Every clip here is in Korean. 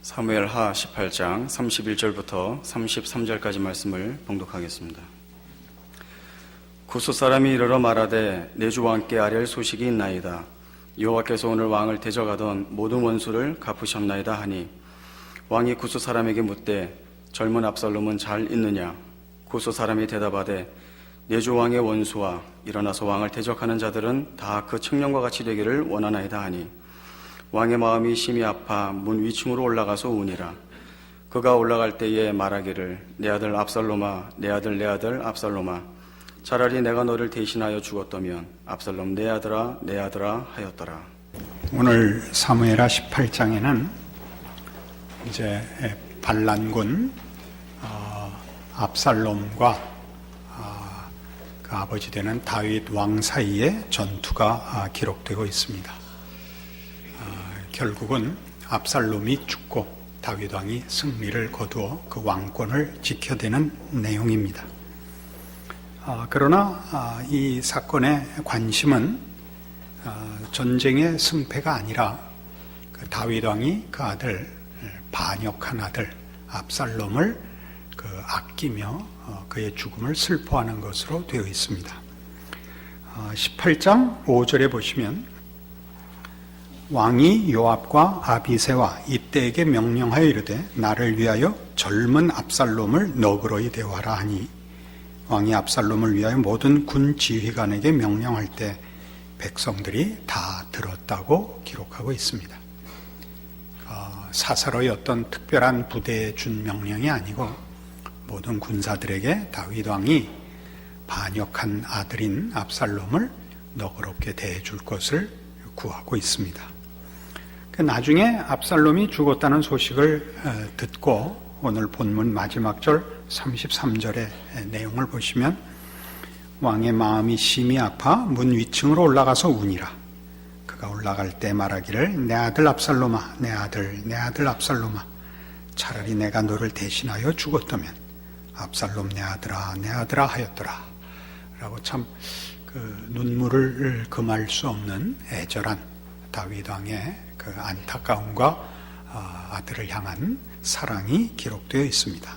사무엘하 18장 31절부터 33절까지 말씀을 봉독하겠습니다. 구스 사람이 이르러 말하되 내 주 왕께 아뢰 소식이 있나이다. 여호와께서 오늘 왕을 대적하던 모든 원수를 갚으셨나이다 하니 왕이 구스 사람에게 묻되 젊은 압살롬은 잘 있느냐? 구스 사람이 대답하되 내 주 왕의 원수와 일어나서 왕을 대적하는 자들은 다 그 청년과 같이 되기를 원하나이다 하니 왕의 마음이 심히 아파 문 위층으로 올라가서 우니라. 그가 올라갈 때에 말하기를 내 아들 압살롬아, 내 아들 압살롬아, 차라리 내가 너를 대신하여 죽었다면 압살롬 내 아들아 하였더라. 오늘 사무엘하 18장에는 이제 반란군 압살롬과 그 아버지 되는 다윗 왕 사이의 전투가 기록되고 있습니다. 결국은 압살롬이 죽고 다윗 왕이 승리를 거두어 그 왕권을 지켜내는 내용입니다. 그러나 이 사건의 관심은 전쟁의 승패가 아니라 그 다윗 왕이 그 아들, 반역한 아들 압살롬을 아끼며 그의 죽음을 슬퍼하는 것으로 되어 있습니다. 18장 5절에 보시면 왕이 요압과 아비새와 이때에게 명령하여 이르되 나를 위하여 젊은 압살롬을 너그러이 대우하라 하니 왕이 압살롬을 위하여 모든 군 지휘관에게 명령할 때 백성들이 다 들었다고 기록하고 있습니다. 사사로이 어떤 특별한 부대에 준 명령이 아니고 모든 군사들에게 다윗 왕이 반역한 아들인 압살롬을 너그럽게 대해줄 것을 구하고 있습니다. 나중에 압살롬이 죽었다는 소식을 듣고 오늘 본문 마지막 절 33절의 내용을 보시면 왕의 마음이 심히 아파 문 위층으로 올라가서 우니라. 그가 올라갈 때 말하기를 내 아들 압살롬아, 내 아들 압살롬아, 차라리 내가 너를 대신하여 죽었다면 압살롬 내 아들아 하였더라. 라고 참 눈물을 금할 수 없는 애절한 다윗 왕의 그 안타까움과 아들을 향한 사랑이 기록되어 있습니다.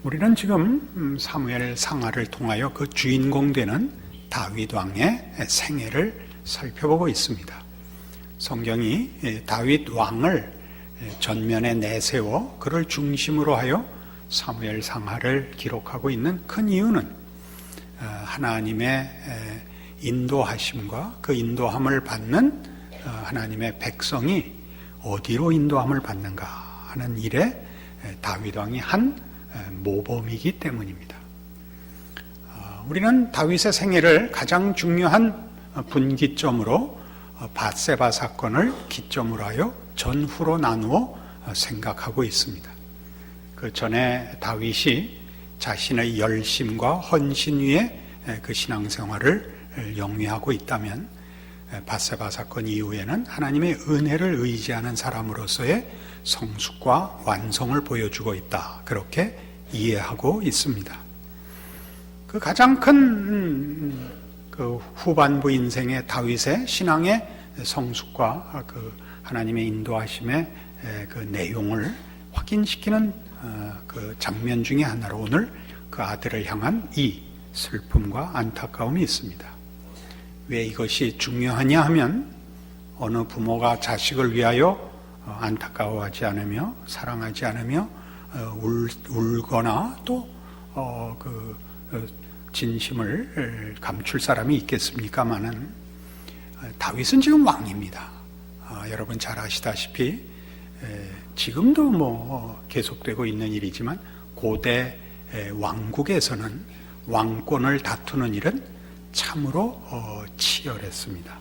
우리는 지금 사무엘 상하를 통하여 그 주인공 되는 다윗 왕의 생애를 살펴보고 있습니다. 성경이 다윗 왕을 전면에 내세워 그를 중심으로 하여 사무엘 상하를 기록하고 있는 큰 이유는 하나님의 인도하심과 그 인도함을 받는 하나님의 백성이 어디로 인도함을 받는가 하는 일에 다윗 왕이 한 모범이기 때문입니다. 우리는 다윗의 생애를 가장 중요한 분기점으로 밧세바 사건을 기점으로 하여 전후로 나누어 생각하고 있습니다. 그 전에 다윗이 자신의 열심과 헌신 위에 그 신앙생활을 영위하고 있다면 밧세바 사건 이후에는 하나님의 은혜를 의지하는 사람으로서의 성숙과 완성을 보여주고 있다. 그렇게 이해하고 있습니다. 그 가장 큰 그 후반부 인생의 다윗의 신앙의 성숙과 그 하나님의 인도하심의 그 내용을 확인시키는 그 장면 중에 하나로 오늘 그 아들을 향한 이 슬픔과 안타까움이 있습니다. 왜 이것이 중요하냐 하면 어느 부모가 자식을 위하여 안타까워하지 않으며 사랑하지 않으며 울거나 또 진심을 감출 사람이 있겠습니까마는 다윗은 지금 왕입니다. 여러분 잘 아시다시피 지금도 계속되고 있는 일이지만 고대 왕국에서는 왕권을 다투는 일은 참으로 치열했습니다.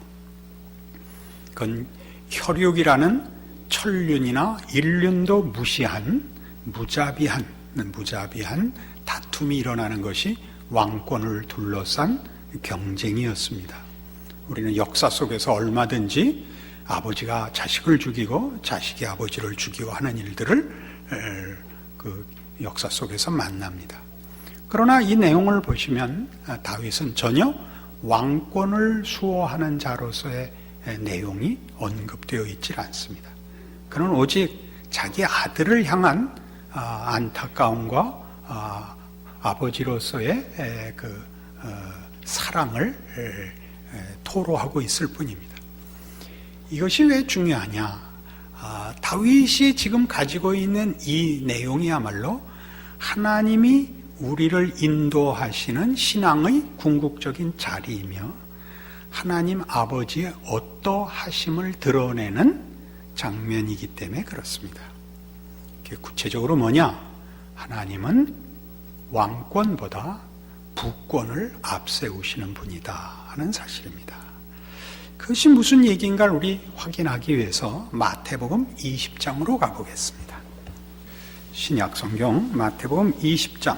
그건 혈육이라는 천륜이나 일륜도 무시한 무자비한 다툼이 일어나는 것이 왕권을 둘러싼 경쟁이었습니다. 우리는 역사 속에서 얼마든지 아버지가 자식을 죽이고 자식이 아버지를 죽이고 하는 일들을 그 역사 속에서 만납니다. 그러나 이 내용을 보시면 다윗은 전혀 왕권을 수호하는 자로서의 내용이 언급되어 있지 않습니다. 그는 오직 자기 아들을 향한 안타까움과 아버지로서의 사랑을 토로하고 있을 뿐입니다. 이것이 왜 중요하냐? 다윗이 지금 가지고 있는 이 내용이야말로 하나님이 우리를 인도하시는 신앙의 궁극적인 자리이며 하나님 아버지의 어떠하심을 드러내는 장면이기 때문에 그렇습니다. 구체적으로 뭐냐? 하나님은 왕권보다 부권을 앞세우시는 분이다 하는 사실입니다. 그것이 무슨 얘기인가를 우리 확인하기 위해서 마태복음 20장으로 가보겠습니다. 신약 성경 마태복음 20장.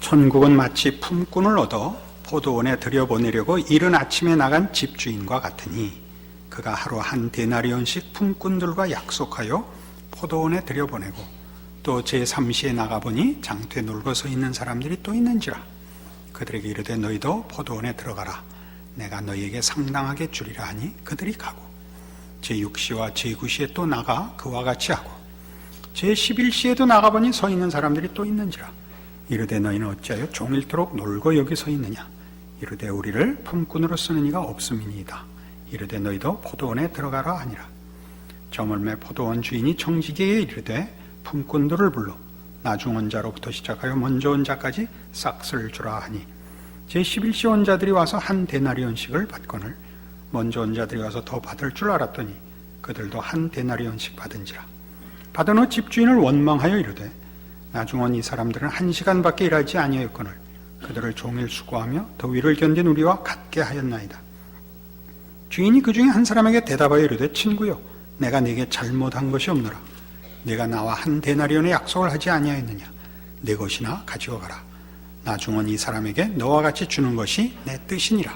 천국은 마치 품꾼을 얻어 포도원에 들여보내려고 이른 아침에 나간 집주인과 같으니 그가 하루 한 데나리온씩 품꾼들과 약속하여 포도원에 들여보내고 또 제3시에 나가보니 장터에 놀고 서 있는 사람들이 또 있는지라. 그들에게 이르되 너희도 포도원에 들어가라. 내가 너희에게 상당하게 주리라 하니 그들이 가고 제6시와 제9시에 또 나가 그와 같이 하고 제11시에도 나가보니 서 있는 사람들이 또 있는지라. 이르되 너희는 어찌하여 종일토록 놀고 여기 서 있느냐. 이르되 우리를 품꾼으로 쓰는 이가 없음이니이다. 이르되 너희도 포도원에 들어가라 하니라. 저물매 포도원 주인이 청지기에 이르되 품꾼들을 불러 나중 온 자로부터 시작하여 먼저 온 자까지 싹쓸 주라 하니 제11시 온 자들이 와서 한 데나리온씩을 받거늘 먼저 온 자들이 와서 더 받을 줄 알았더니 그들도 한 데나리온씩 받은지라. 받은 후 집주인을 원망하여 이르되 나중 온 이 사람들은 1시간밖에 일하지 아니하였거늘 그들을 종일 수고하며 더위를 견딘 우리와 같게 하였나이다. 주인이 그 중에 한 사람에게 대답하여 이르되 친구여 내가 네게 잘못한 것이 없노라. 내가 나와 한 데나리온의 약속을 하지 아니하였느냐. 내 것이나 가지고 가라. 나중 온 이 사람에게 너와 같이 주는 것이 내 뜻이니라.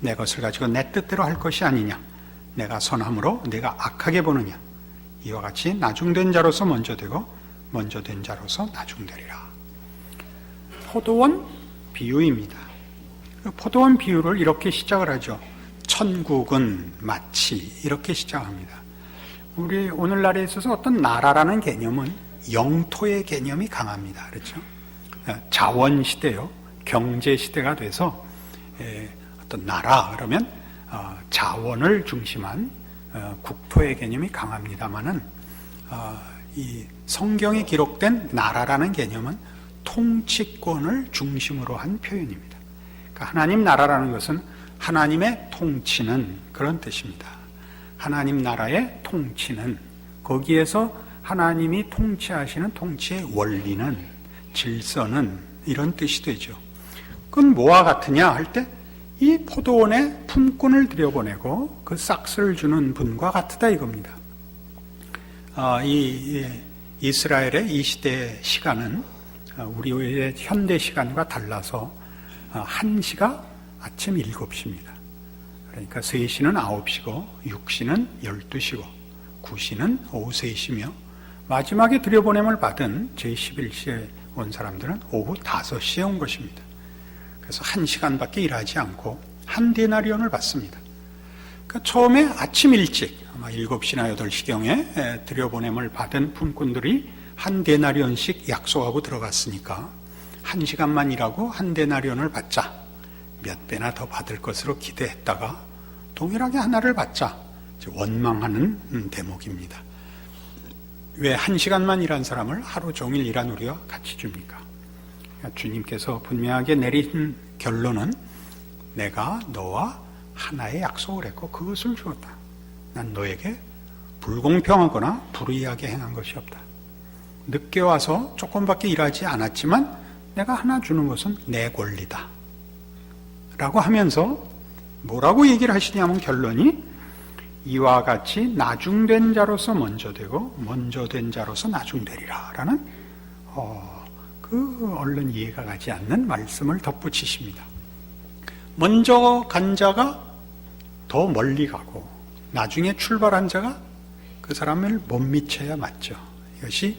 내 것을 가지고 내 뜻대로 할 것이 아니냐. 내가 선함으로 내가 악하게 보느냐. 이와 같이 나중된 자로서 먼저 되고 먼저 된 자로서 나중되리라. 포도원 비유입니다. 포도원 비유를 이렇게 시작을 하죠. 천국은 마치 이렇게 시작합니다. 우리 오늘날에 있어서 어떤 나라라는 개념은 영토의 개념이 강합니다. 그렇죠? 자원 시대요, 경제 시대가 돼서 어떤 나라 그러면 자원을 중심한 국토의 개념이 강합니다만은 이 성경에 기록된 나라라는 개념은 통치권을 중심으로 한 표현입니다. 그러니까 하나님 나라라는 것은 하나님의 통치는 그런 뜻입니다. 하나님 나라의 통치는 거기에서 하나님이 통치하시는 통치의 원리는 질서는 이런 뜻이 되죠. 그건 뭐와 같으냐 할 때 이 포도원에 품꾼을 들여보내고 그 싹스를 주는 분과 같다 이겁니다. 이 이스라엘의 이 시대의 시간은 우리의 현대 시간과 달라서 1시가 아침 7시입니다. 그러니까 3시는 9시고 6시는 12시고 9시는 오후 3시며 마지막에 들여보냄을 받은 제11시에 온 사람들은 오후 5시에 온 것입니다. 그래서 1시간밖에 일하지 않고 한 데나리온을 받습니다. 그러니까 처음에 아침 일찍 아마 7시나 8시경에 들여보냄을 받은 품꾼들이 한 데나리온씩 약속하고 들어갔으니까 1시간만 일하고 한 데나리온을 받자, 몇 배나 더 받을 것으로 기대했다가 동일하게 하나를 받자 원망하는 대목입니다. 왜 1시간만 일한 사람을 하루 종일 일한 우리와 같이 줍니까? 주님께서 분명하게 내린 결론은 내가 너와 하나의 약속을 했고 그것을 주었다. 난 너에게 불공평하거나 불의하게 행한 것이 없다. 늦게 와서 조금밖에 일하지 않았지만 내가 하나 주는 것은 내 권리다. 라고 하면서 뭐라고 얘기를 하시냐면 결론이 이와 같이 나중된 자로서 먼저 되고 먼저 된 자로서 나중되리라 라는 그 얼른 이해가 가지 않는 말씀을 덧붙이십니다. 먼저 간 자가 더 멀리 가고 나중에 출발한 자가 그 사람을 못 미쳐야 맞죠. 이것이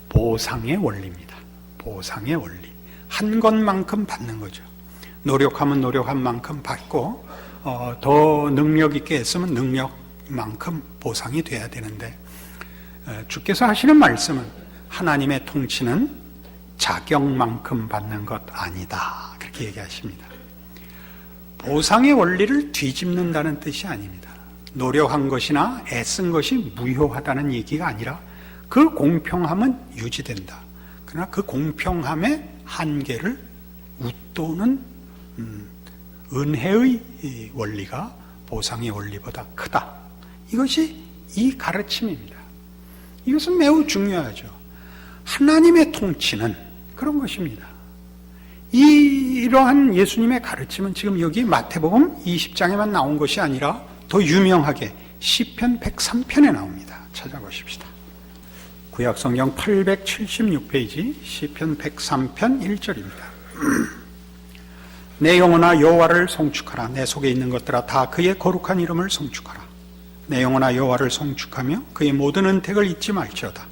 보상의 원리입니다. 보상의 원리. 한 것만큼 받는 거죠. 노력하면 노력한 만큼 받고 더 능력 있게 했으면 능력만큼 보상이 돼야 되는데 주께서 하시는 말씀은 하나님의 통치는 자격만큼 받는 것 아니다, 그렇게 얘기하십니다. 보상의 원리를 뒤집는다는 뜻이 아닙니다. 노력한 것이나 애쓴 것이 무효하다는 얘기가 아니라 그 공평함은 유지된다. 그러나 그 공평함의 한계를 웃도는 은혜의 원리가 보상의 원리보다 크다. 이것이 이 가르침입니다. 이것은 매우 중요하죠. 하나님의 통치는 그런 것입니다. 이러한 예수님의 가르침은 지금 여기 마태복음 20장에만 나온 것이 아니라 더 유명하게 시편 103편에 나옵니다. 찾아보십시다. 구약성경 876페이지 시편 103편 1절입니다. 내 영혼아 여호와를 송축하라. 내 속에 있는 것들아 다 그의 거룩한 이름을 송축하라. 내 영혼아 여호와를 송축하며 그의 모든 은택을 잊지 말지어다.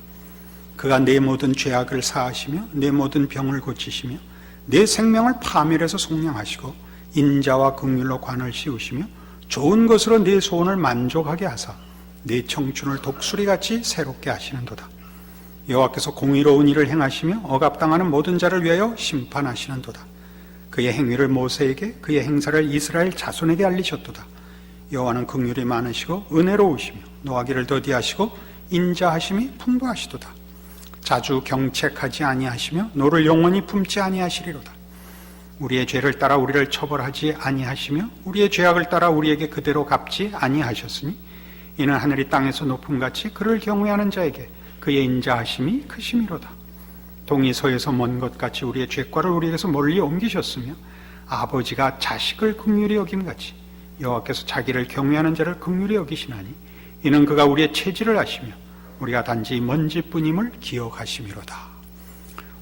그가 내 모든 죄악을 사하시며 내 모든 병을 고치시며 내 생명을 파멸해서 속량하시고 인자와 긍휼로 관을 씌우시며 좋은 것으로 내 소원을 만족하게 하사 내 청춘을 독수리같이 새롭게 하시는도다. 여호와께서 공의로운 일을 행하시며 억압당하는 모든 자를 위하여 심판하시는도다. 그의 행위를 모세에게 그의 행사를 이스라엘 자손에게 알리셨도다. 여호와는 긍휼이 많으시고 은혜로우시며 노하기를 더디하시고 인자하심이 풍부하시도다. 자주 경책하지 아니하시며 노를 영원히 품지 아니하시리로다. 우리의 죄를 따라 우리를 처벌하지 아니하시며 우리의 죄악을 따라 우리에게 그대로 갚지 아니하셨으니 이는 하늘이 땅에서 높음같이 그를 경외하는 자에게 그의 인자하심이 크심이로다. 동이 서에서 먼 것 같이 우리의 죄과를 우리에게서 멀리 옮기셨으며 아버지가 자식을 긍휼히 여김같이 여호와께서 자기를 경외하는 자를 긍휼히 여기시나니 이는 그가 우리의 체질을 아시며 우리가 단지 먼지뿐임을 기억하심이로다.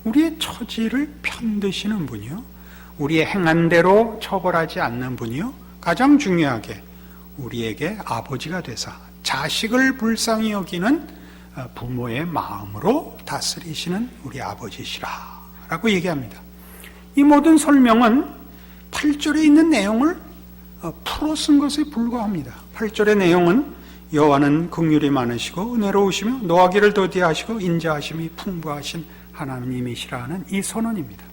우리의 처지를 편드시는 분이요, 우리의 행한 대로 처벌하지 않는 분이요, 가장 중요하게 우리에게 아버지가 되사 자식을 불쌍히 여기는 부모의 마음으로 다스리시는 우리 아버지시라 라고 얘기합니다. 이 모든 설명은 8절에 있는 내용을 풀어 쓴 것에 불과합니다. 8절의 내용은 여호와는 긍휼이 많으시고 은혜로우시며 노하기를 더디하시고 인자하심이 풍부하신 하나님이시라는 이 선언입니다.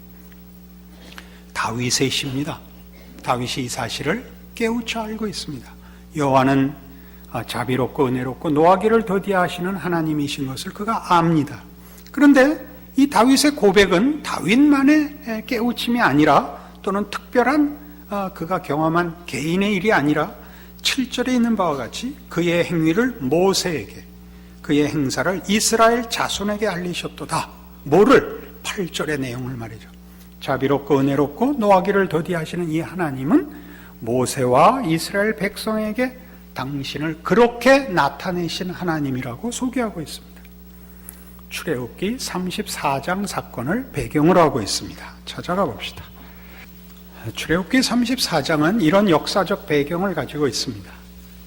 다윗의 시입니다. 다윗이 이 사실을 깨우쳐 알고 있습니다. 여호와는 자비롭고 은혜롭고 노하기를 더디하시는 하나님이신 것을 그가 압니다. 그런데 이 다윗의 고백은 다윗만의 깨우침이 아니라 또는 특별한 그가 경험한 개인의 일이 아니라 7절에 있는 바와 같이 그의 행위를 모세에게, 그의 행사를 이스라엘 자손에게 알리셨도다. 뭐를? 8절의 내용을 말이죠. 자비롭고 은혜롭고 노하기를 더디하시는 이 하나님은 모세와 이스라엘 백성에게 당신을 그렇게 나타내신 하나님이라고 소개하고 있습니다. 출애굽기 34장 사건을 배경으로 하고 있습니다. 찾아가 봅시다. 출애굽기 34장은 이런 역사적 배경을 가지고 있습니다.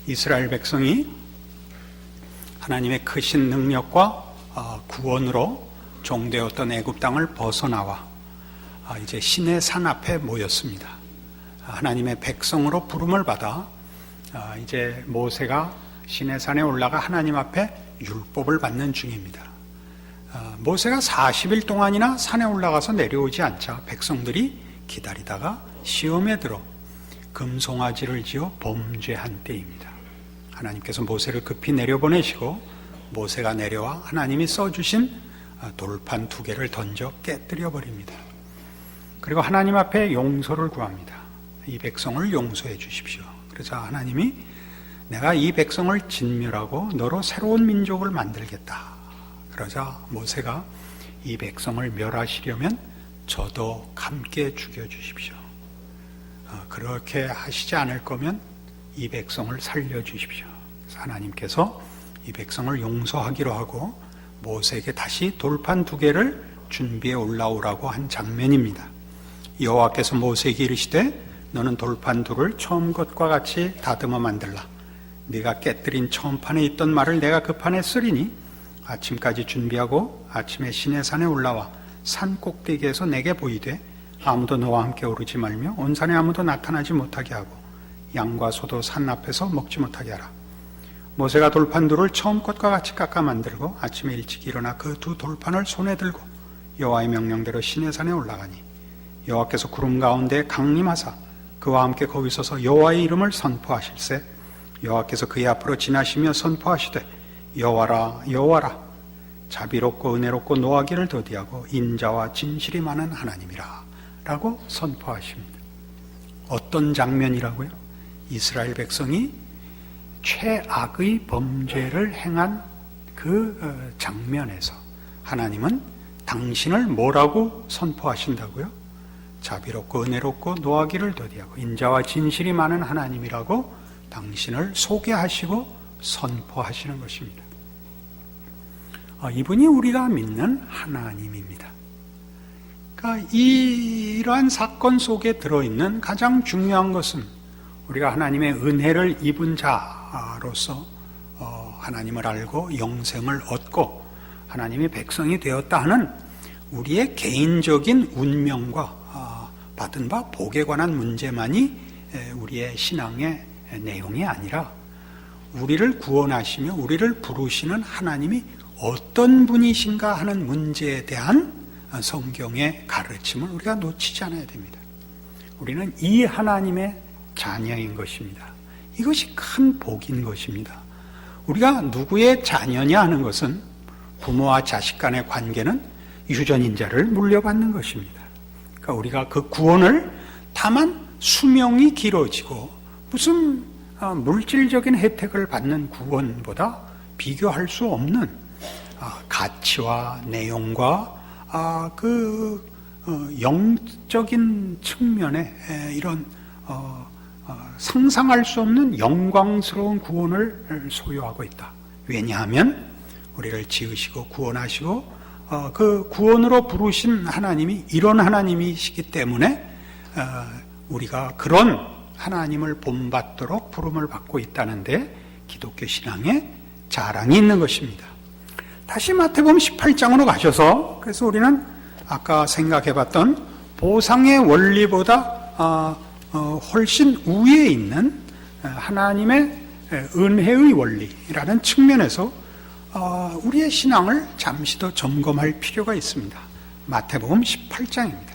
이스라엘 백성이 하나님의 크신 능력과 구원으로 종되었던 애굽 땅을 벗어나와 이제 시내 산 앞에 모였습니다. 하나님의 백성으로 부름을 받아 이제 모세가 시내 산에 올라가 하나님 앞에 율법을 받는 중입니다. 모세가 40일 동안이나 산에 올라가서 내려오지 않자 백성들이 기다리다가 시험에 들어 금송아지를 지어 범죄한 때입니다. 하나님께서 모세를 급히 내려보내시고 모세가 내려와 하나님이 써주신 돌판 2개를 던져 깨뜨려 버립니다. 그리고 하나님 앞에 용서를 구합니다. 이 백성을 용서해 주십시오. 그래서 하나님이 내가 이 백성을 진멸하고 너로 새로운 민족을 만들겠다. 그러자 모세가 이 백성을 멸하시려면 저도 함께 죽여주십시오. 그렇게 하시지 않을 거면 이 백성을 살려주십시오. 그래서 하나님께서 이 백성을 용서하기로 하고 모세에게 다시 돌판 2개를 준비해 올라오라고 한 장면입니다. 여호와께서 모세에게 이르시되 너는 돌판 2를 처음 것과 같이 다듬어 만들라. 네가 깨뜨린 처음 판에 있던 말을 내가 그 판에 쓰리니 아침까지 준비하고 아침에 시내산에 올라와 산 꼭대기에서 내게 보이되 아무도 너와 함께 오르지 말며 온 산에 아무도 나타나지 못하게 하고 양과 소도 산 앞에서 먹지 못하게 하라. 모세가 돌판 둘을 처음 것과 같이 깎아 만들고 아침에 일찍 일어나 그 두 돌판을 손에 들고 여호와의 명령대로 시내산에 올라가니 여호와께서 구름 가운데 강림하사 그와 함께 거기 서서 여호와의 이름을 선포하실세 여호와께서 그의 앞으로 지나시며 선포하시되 여호와라 여호와라 자비롭고 은혜롭고 노하기를 더디하고 인자와 진실이 많은 하나님이라 라고 선포하십니다. 어떤 장면이라고요? 이스라엘 백성이 최악의 범죄를 행한 그 장면에서 하나님은 당신을 뭐라고 선포하신다고요? 자비롭고 은혜롭고 노하기를 더디하고 인자와 진실이 많은 하나님이라고 당신을 소개하시고 선포하시는 것입니다. 이분이 우리가 믿는 하나님입니다. 그러니까 이러한 사건 속에 들어있는 가장 중요한 것은 우리가 하나님의 은혜를 입은 자로서 하나님을 알고 영생을 얻고 하나님의 백성이 되었다 하는 우리의 개인적인 운명과 받은 바 복에 관한 문제만이 우리의 신앙의 내용이 아니라 우리를 구원하시며 우리를 부르시는 하나님이 어떤 분이신가 하는 문제에 대한 성경의 가르침을 우리가 놓치지 않아야 됩니다. 우리는 이 하나님의 자녀인 것입니다. 이것이 큰 복인 것입니다. 우리가 누구의 자녀냐 하는 것은 부모와 자식 간의 관계는 유전인자를 물려받는 것입니다. 그러니까 우리가 그 구원을 다만 수명이 길어지고 무슨 물질적인 혜택을 받는 구원보다 비교할 수 없는 가치와 내용과 그 영적인 측면에 이런 상상할 수 없는 영광스러운 구원을 소유하고 있다. 왜냐하면 우리를 지으시고 구원하시고 그 구원으로 부르신 하나님이 이런 하나님이시기 때문에 우리가 그런 하나님을 본받도록 부름을 받고 있다는데 기독교 신앙에 자랑이 있는 것입니다. 다시 마태복음 18장으로 가셔서 그래서 우리는 아까 생각해봤던 보상의 원리보다 훨씬 우위에 있는 하나님의 은혜의 원리라는 측면에서 우리의 신앙을 잠시 더 점검할 필요가 있습니다. 마태복음 18장입니다.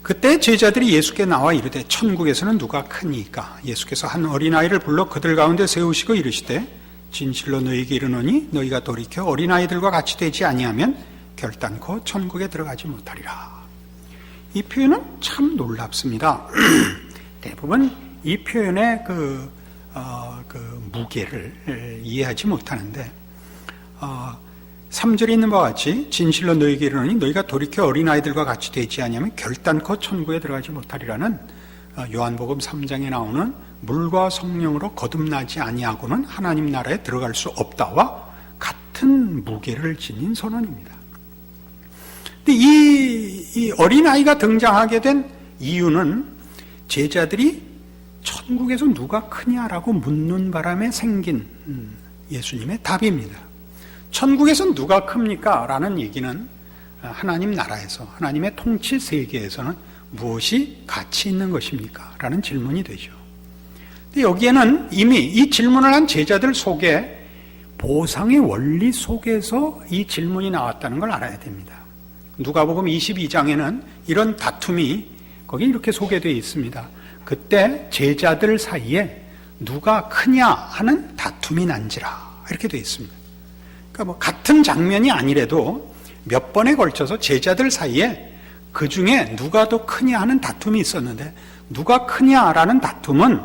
그때 제자들이 예수께 나와 이르되 천국에서는 누가 크니까? 예수께서 한 어린아이를 불러 그들 가운데 세우시고 이르시되 진실로 너희에게 이르노니 너희가 돌이켜 어린아이들과 같이 되지 아니하면 결단코 천국에 들어가지 못하리라. 이 표현은 참 놀랍습니다. 대부분 이 표현의 그 무게를 이해하지 못하는데 3절에 있는 바와 같이 진실로 너희에게 이르노니 너희가 돌이켜 어린아이들과 같이 되지 아니하면 결단코 천국에 들어가지 못하리라는 요한복음 3장에 나오는 물과 성령으로 거듭나지 아니하고는 하나님 나라에 들어갈 수 없다와 같은 무게를 지닌 선언입니다. 근데 이 어린아이가 등장하게 된 이유는 제자들이 천국에서 누가 크냐라고 묻는 바람에 생긴 예수님의 답입니다. 천국에서 누가 큽니까? 라는 얘기는 하나님 나라에서 하나님의 통치 세계에서는 무엇이 가치 있는 것입니까? 라는 질문이 되죠. 근데 여기에는 이미 이 질문을 한 제자들 속에 보상의 원리 속에서 이 질문이 나왔다는 걸 알아야 됩니다. 누가복음 22장에는 이런 다툼이 거기 이렇게 소개되어 있습니다. 그때 제자들 사이에 누가 크냐 하는 다툼이 난지라 이렇게 되어 있습니다. 그러니까 뭐 같은 장면이 아니래도 몇 번에 걸쳐서 제자들 사이에 그 중에 누가 더 크냐 하는 다툼이 있었는데 누가 크냐라는 다툼은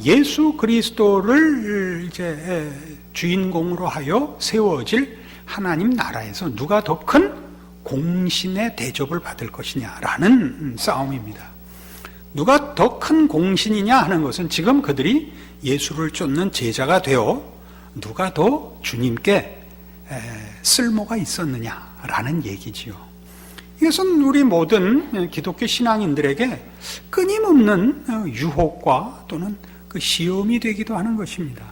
예수 그리스도를 이제 주인공으로 하여 세워질 하나님 나라에서 누가 더 큰 공신의 대접을 받을 것이냐라는 싸움입니다. 누가 더 큰 공신이냐 하는 것은 지금 그들이 예수를 쫓는 제자가 되어 누가 더 주님께 쓸모가 있었느냐라는 얘기지요. 이것은 우리 모든 기독교 신앙인들에게 끊임없는 유혹과 또는 그 시험이 되기도 하는 것입니다.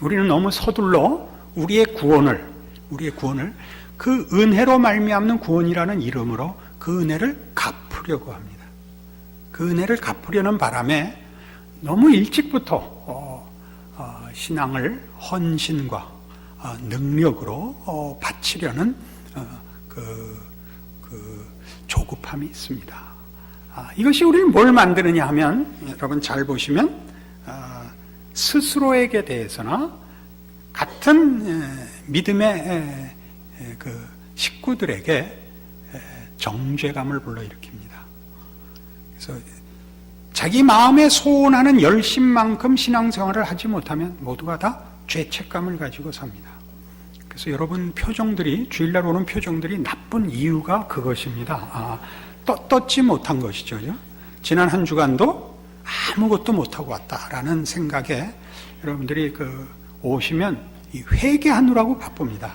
우리는 너무 서둘러 우리의 구원을 그 은혜로 말미암는 구원이라는 이름으로 그 은혜를 갚으려고 합니다. 그 은혜를 갚으려는 바람에 너무 일찍부터 신앙을 헌신과 능력으로 바치려는 그 조급함이 있습니다. 이것이 우리를 뭘 만드느냐 하면, 여러분 잘 보시면 스스로에게 대해서나 같은 믿음의 그 식구들에게 정죄감을 불러일으킵니다. 그래서 자기 마음에 소원하는 열심만큼 신앙생활을 하지 못하면 모두가 다 죄책감을 가지고 삽니다. 그래서 여러분 표정들이, 주일날 오는 표정들이 나쁜 이유가 그것입니다. 떴지 못한 것이죠. 지난 한 주간도 아무것도 못하고 왔다라는 생각에 여러분들이 오시면 회개하느라고 바쁩니다.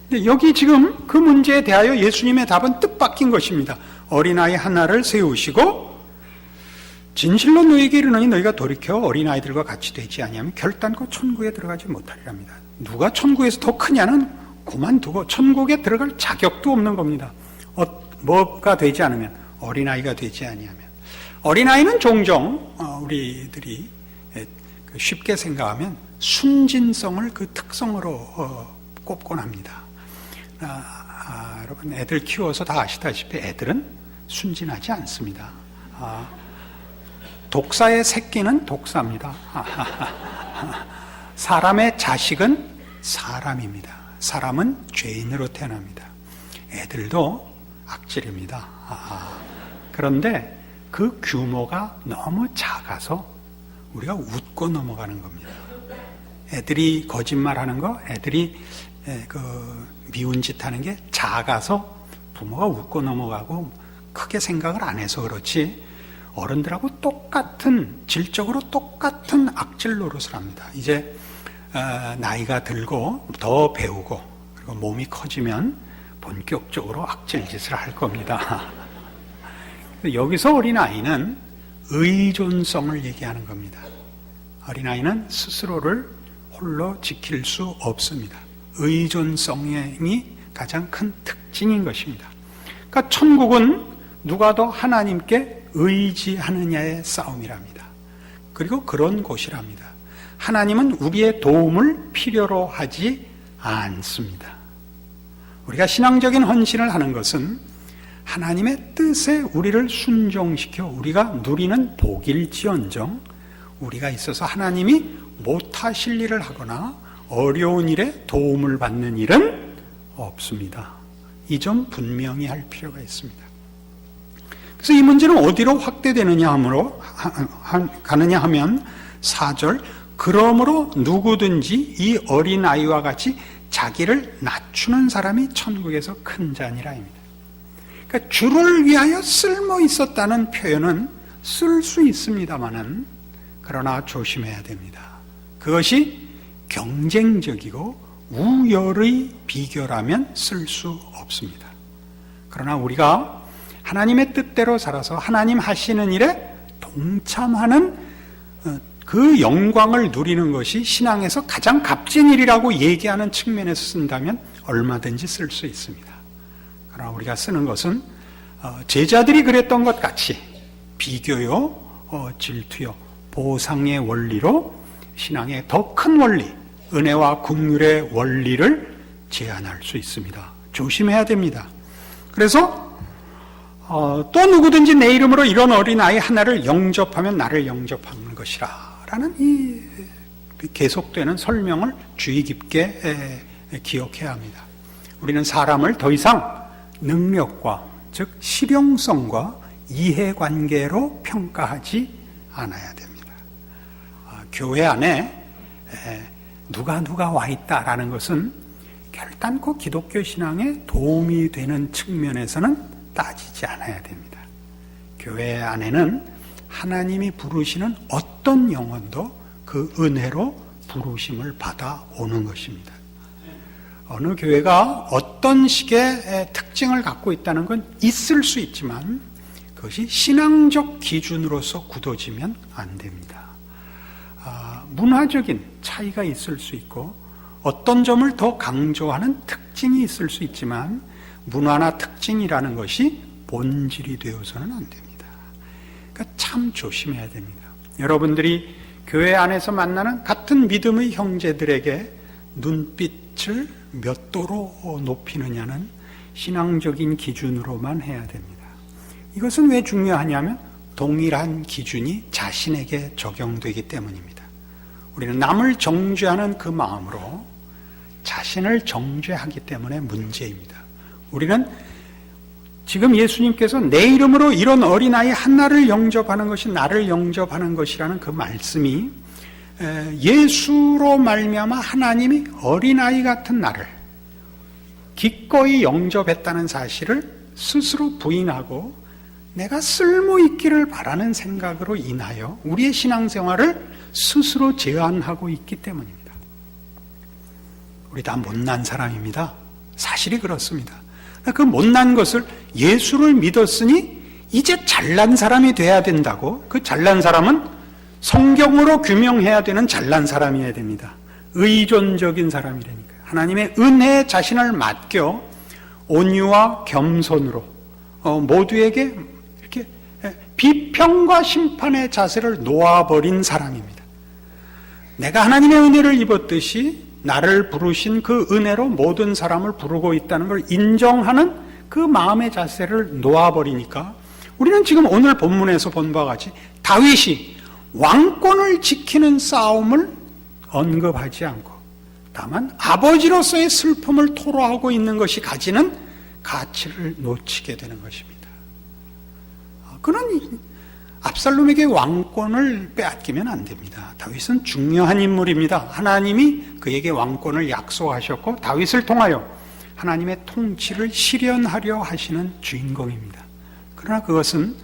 근데 여기 지금 그 문제에 대하여 예수님의 답은 뜻밖인 것입니다. 어린아이 하나를 세우시고 진실로 너희에게 이르노니 너희가 돌이켜 어린아이들과 같이 되지 아니하면 결단코 천국에 들어가지 못하리랍니다. 누가 천국에서 더 크냐는 그만두고 천국에 들어갈 자격도 없는 겁니다. 뭐가 되지 않으면, 어린아이가 되지 아니하면. 어린아이는 종종 우리들이 쉽게 생각하면 순진성을 그 특성으로 꼽곤 합니다. 여러분 애들 키워서 다 아시다시피 애들은 순진하지 않습니다. 독사의 새끼는 독사입니다. 사람의 자식은 사람입니다. 사람은 죄인으로 태어납니다. 애들도 악질입니다. 그런데 그 규모가 너무 작아서 우리가 웃고 넘어가는 겁니다. 애들이 거짓말하는 거, 애들이 미운 짓 하는 게 작아서 부모가 웃고 넘어가고 크게 생각을 안 해서 그렇지, 어른들하고 똑같은, 질적으로 똑같은 악질 노릇을 합니다. 이제 나이가 들고 더 배우고 그리고 몸이 커지면 본격적으로 악질 짓을 할 겁니다. 여기서 어린아이는 의존성을 얘기하는 겁니다. 어린아이는 스스로를 홀로 지킬 수 없습니다. 의존성이 가장 큰 특징인 것입니다. 그러니까 천국은 누가 더 하나님께 의지하느냐의 싸움이랍니다. 그리고 그런 곳이랍니다. 하나님은 우리의 도움을 필요로 하지 않습니다. 우리가 신앙적인 헌신을 하는 것은 하나님의 뜻에 우리를 순종시켜 우리가 누리는 복일지언정 우리가 있어서 하나님이 못하실 일을 하거나 어려운 일에 도움을 받는 일은 없습니다. 이 점 분명히 할 필요가 있습니다. 그래서 이 문제는 어디로 확대되느냐 가느냐 하면 4절, 그러므로 누구든지 이 어린아이와 같이 자기를 낮추는 사람이 천국에서 큰 자니라입니다. 그러니까 주를 위하여 쓸모 있었다는 표현은 쓸 수 있습니다만은 그러나 조심해야 됩니다. 그것이 경쟁적이고 우열의 비교라면 쓸 수 없습니다. 그러나 우리가 하나님의 뜻대로 살아서 하나님 하시는 일에 동참하는 그 영광을 누리는 것이 신앙에서 가장 값진 일이라고 얘기하는 측면에서 쓴다면 얼마든지 쓸 수 있습니다. 그러나 우리가 쓰는 것은 제자들이 그랬던 것 같이 비교요, 질투요, 보상의 원리로 신앙의 더 큰 원리, 은혜와 긍휼의 원리를 제한할 수 있습니다. 조심해야 됩니다. 그래서 또 누구든지 내 이름으로 이런 어린아이 하나를 영접하면 나를 영접하는 것이라 라는 이 계속되는 설명을 주의 깊게 기억해야 합니다. 우리는 사람을 더 이상 능력과 즉 실용성과 이해관계로 평가하지 않아야 됩니다. 교회 안에 누가 와 있다라는 것은 결단코 기독교 신앙에 도움이 되는 측면에서는 따지지 않아야 됩니다. 교회 안에는 하나님이 부르시는 어떤 영혼도 그 은혜로 부르심을 받아오는 것입니다. 어느 교회가 어떤 식의 특징을 갖고 있다는 건 있을 수 있지만 그것이 신앙적 기준으로서 굳어지면 안 됩니다. 문화적인 차이가 있을 수 있고 어떤 점을 더 강조하는 특징이 있을 수 있지만 문화나 특징이라는 것이 본질이 되어서는 안 됩니다. 그러니까 참 조심해야 됩니다. 여러분들이 교회 안에서 만나는 같은 믿음의 형제들에게 눈빛을 몇 도로 높이느냐는 신앙적인 기준으로만 해야 됩니다. 이것은 왜 중요하냐면 동일한 기준이 자신에게 적용되기 때문입니다. 우리는 남을 정죄하는 그 마음으로 자신을 정죄하기 때문에 문제입니다. 우리는 지금 예수님께서 내 이름으로 이런 어린아이 하나를 영접하는 것이 나를 영접하는 것이라는 그 말씀이 예수로 말미암아 하나님이 어린아이 같은 나를 기꺼이 영접했다는 사실을 스스로 부인하고 내가 쓸모있기를 바라는 생각으로 인하여 우리의 신앙생활을 스스로 제한하고 있기 때문입니다. 우리 다 못난 사람입니다. 사실이 그렇습니다. 그 못난 것을 예수를 믿었으니 이제 잘난 사람이 돼야 된다고, 그 잘난 사람은 성경으로 규명해야 되는 잘난 사람이어야 됩니다. 의존적인 사람이라니까요. 하나님의 은혜에 자신을 맡겨 온유와 겸손으로 모두에게 이렇게 비평과 심판의 자세를 놓아버린 사람입니다. 내가 하나님의 은혜를 입었듯이 나를 부르신 그 은혜로 모든 사람을 부르고 있다는 걸 인정하는 그 마음의 자세를 놓아버리니까 우리는 지금 오늘 본문에서 본 바와 같이 다윗이 왕권을 지키는 싸움을 언급하지 않고 다만 아버지로서의 슬픔을 토로하고 있는 것이 가지는 가치를 놓치게 되는 것입니다. 그는 압살롬에게 왕권을 빼앗기면 안 됩니다. 다윗은 중요한 인물입니다. 하나님이 그에게 왕권을 약속하셨고 다윗을 통하여 하나님의 통치를 실현하려 하시는 주인공입니다. 그러나 그것은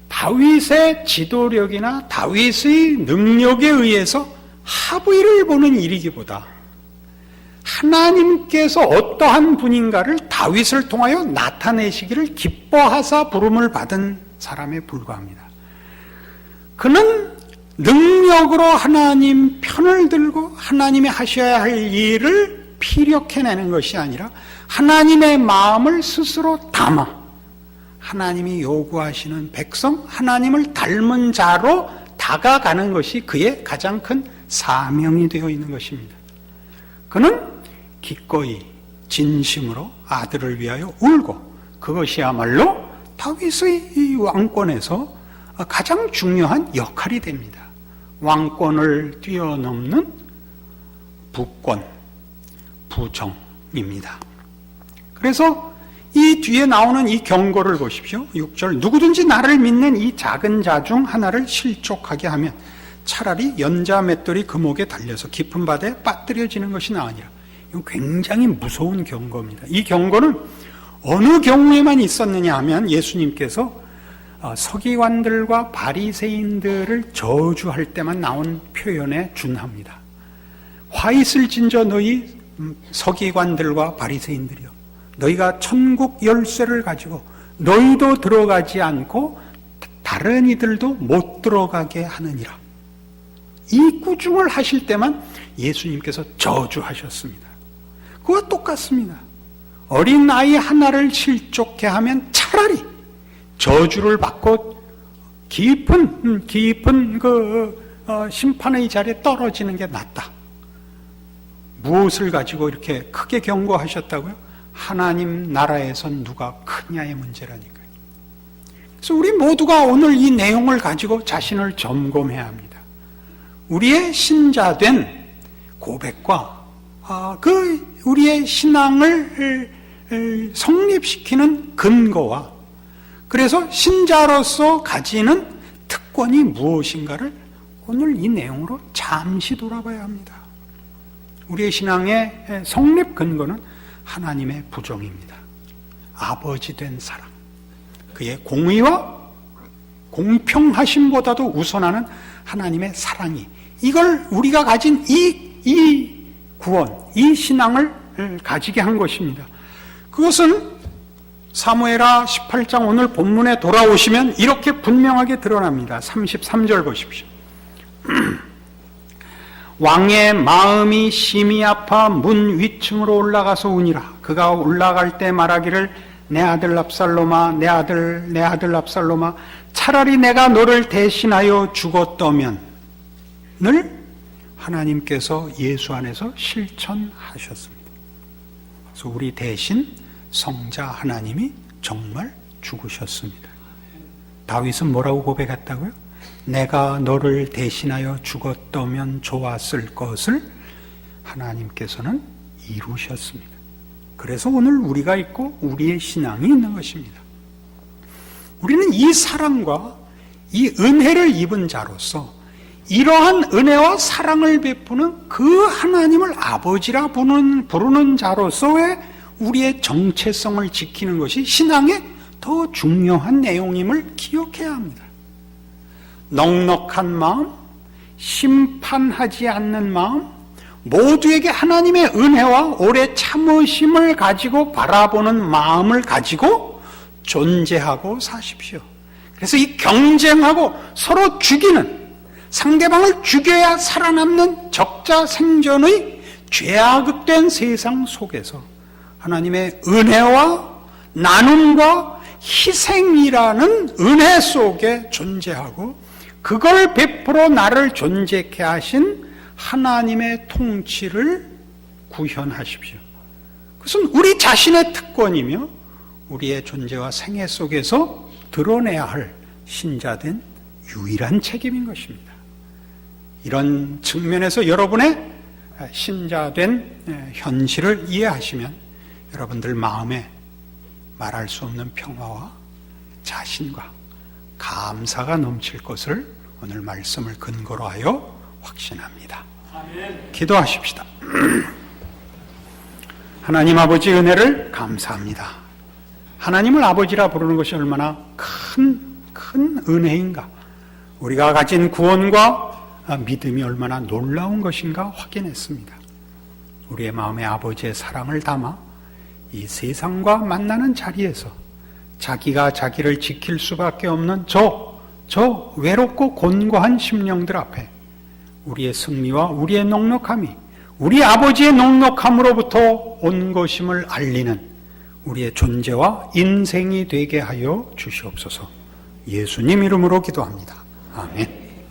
다윗의 지도력이나 다윗의 능력에 의해서 합의를 보는 일이기보다 하나님께서 어떠한 분인가를 다윗을 통하여 나타내시기를 기뻐하사 부름을 받은 사람에 불과합니다. 그는 능력으로 하나님 편을 들고 하나님이 하셔야 할 일을 피력해내는 것이 아니라 하나님의 마음을 스스로 담아 하나님이 요구하시는 백성, 하나님을 닮은 자로 다가가는 것이 그의 가장 큰 사명이 되어 있는 것입니다. 그는 기꺼이 진심으로 아들을 위하여 울고 그것이야말로 다윗의 이 왕권에서 가장 중요한 역할이 됩니다. 왕권을 뛰어넘는 부권, 부정입니다. 그래서 이 뒤에 나오는 이 경고를 보십시오. 6절 누구든지 나를 믿는 이 작은 자 중 하나를 실족하게 하면 차라리 연자 맷돌이 그 목에 달려서 깊은 바다에 빠뜨려지는 것이 나으니라. 이건 굉장히 무서운 경고입니다. 이 경고는 어느 경우에만 있었느냐 하면 예수님께서 서기관들과 바리새인들을 저주할 때만 나온 표현에 준합니다. 화 있을진저 너희 서기관들과 바리새인들이여, 너희가 천국 열쇠를 가지고 너희도 들어가지 않고 다른 이들도 못 들어가게 하느니라. 이 꾸중을 하실 때만 예수님께서 저주하셨습니다. 그와 똑같습니다. 어린 아이 하나를 실족해 하면 차라리 저주를 받고 깊은 심판의 자리에 떨어지는 게 낫다. 무엇을 가지고 이렇게 크게 경고하셨다고요? 하나님 나라에선 누가 크냐의 문제라니까요. 그래서 우리 모두가 오늘 이 내용을 가지고 자신을 점검해야 합니다. 우리의 신자된 고백과 우리의 신앙을 성립시키는 근거와 그래서 신자로서 가지는 특권이 무엇인가를 오늘 이 내용으로 잠시 돌아봐야 합니다. 우리의 신앙의 성립 근거는 하나님의 부정입니다. 아버지 된 사랑, 그의 공의와 공평하심보다도 우선하는 하나님의 사랑이, 이걸 우리가 가진 이 구원, 이 신앙을 가지게 한 것입니다. 그것은 사무엘하 18장 오늘 본문에 돌아오시면 이렇게 분명하게 드러납니다. 33절 보십시오. 왕의 마음이 심히 아파 문 위층으로 올라가서 우니라. 그가 올라갈 때 말하기를 내 아들 압살롬아, 내 아들 압살롬아, 차라리 내가 너를 대신하여 죽었더면을 하나님께서 예수 안에서 실천하셨습니다. 그래서 우리 대신 성자 하나님이 정말 죽으셨습니다. 다윗은 뭐라고 고백했다고요? 내가 너를 대신하여 죽었다면 좋았을 것을 하나님께서는 이루셨습니다. 그래서 오늘 우리가 있고 우리의 신앙이 있는 것입니다. 우리는 이 사랑과 이 은혜를 입은 자로서 이러한 은혜와 사랑을 베푸는 그 하나님을 아버지라 부르는 자로서의 우리의 정체성을 지키는 것이 신앙의 더 중요한 내용임을 기억해야 합니다. 넉넉한 마음, 심판하지 않는 마음, 모두에게 하나님의 은혜와 오래 참으심을 가지고 바라보는 마음을 가지고 존재하고 사십시오. 그래서 이 경쟁하고 서로 죽이는, 상대방을 죽여야 살아남는 적자생존의 죄악된 세상 속에서 하나님의 은혜와 나눔과 희생이라는 은혜 속에 존재하고 그걸 베풀어 나를 존재케 하신 하나님의 통치를 구현하십시오. 그것은 우리 자신의 특권이며 우리의 존재와 생애 속에서 드러내야 할 신자된 유일한 책임인 것입니다. 이런 측면에서 여러분의 신자된 현실을 이해하시면 여러분들 마음에 말할 수 없는 평화와 자신과 감사가 넘칠 것을 오늘 말씀을 근거로 하여 확신합니다. 아멘. 기도하십시다. 하나님 아버지 은혜를 감사합니다. 하나님을 아버지라 부르는 것이 얼마나 큰 은혜인가, 우리가 가진 구원과 믿음이 얼마나 놀라운 것인가 확인했습니다. 우리의 마음에 아버지의 사랑을 담아 이 세상과 만나는 자리에서 자기가 자기를 지킬 수밖에 없는 저 외롭고 곤고한 심령들 앞에 우리의 승리와 우리의 넉넉함이 우리 아버지의 넉넉함으로부터 온 것임을 알리는 우리의 존재와 인생이 되게 하여 주시옵소서. 예수님 이름으로 기도합니다. 아멘.